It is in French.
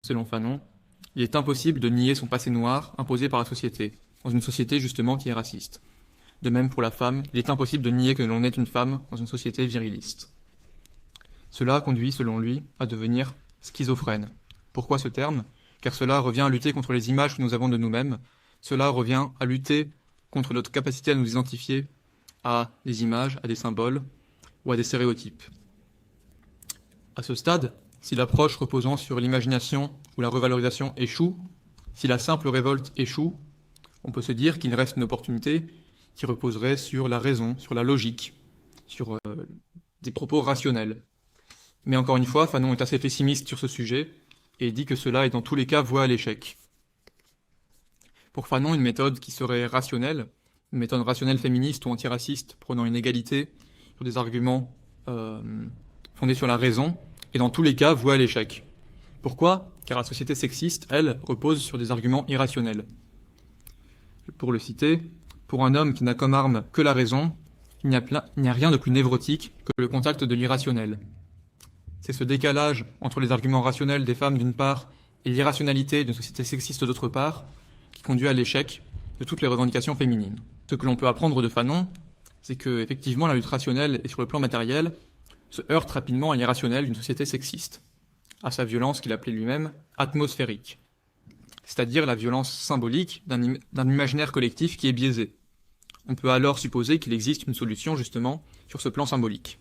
selon Fanon, il est impossible de nier son passé noir imposé par la société, dans une société justement qui est raciste. De même pour la femme, il est impossible de nier que l'on est une femme dans une société viriliste. Cela conduit, selon lui, à devenir schizophrène. Pourquoi ce terme ? Car cela revient à lutter contre les images que nous avons de nous-mêmes, cela revient à lutter contre notre capacité à nous identifier à des images, à des symboles ou à des stéréotypes. À ce stade, si l'approche reposant sur l'imagination ou la revalorisation échoue, si la simple révolte échoue, on peut se dire qu'il reste une opportunité qui reposerait sur la raison, sur la logique, sur des propos rationnels. Mais encore une fois, Fanon est assez pessimiste sur ce sujet et dit que cela est dans tous les cas voué à l'échec. Pour Fanon, une méthode qui serait rationnelle, une méthode rationnelle féministe ou antiraciste prônant une égalité sur des arguments fondés sur la raison, est dans tous les cas vouée à l'échec. Pourquoi ? Car la société sexiste, elle, repose sur des arguments irrationnels. Pour le citer, pour un homme qui n'a comme arme que la raison, il n'y a rien de plus névrotique que le contact de l'irrationnel. C'est ce décalage entre les arguments rationnels des femmes d'une part et l'irrationalité d'une société sexiste d'autre part qui conduit à l'échec de toutes les revendications féminines. Ce que l'on peut apprendre de Fanon, c'est que effectivement la lutte rationnelle et sur le plan matériel se heurte rapidement à l'irrationnel d'une société sexiste, à sa violence qu'il appelait lui-même atmosphérique, c'est-à-dire la violence symbolique d'un imaginaire collectif qui est biaisé. On peut alors supposer qu'il existe une solution justement sur ce plan symbolique.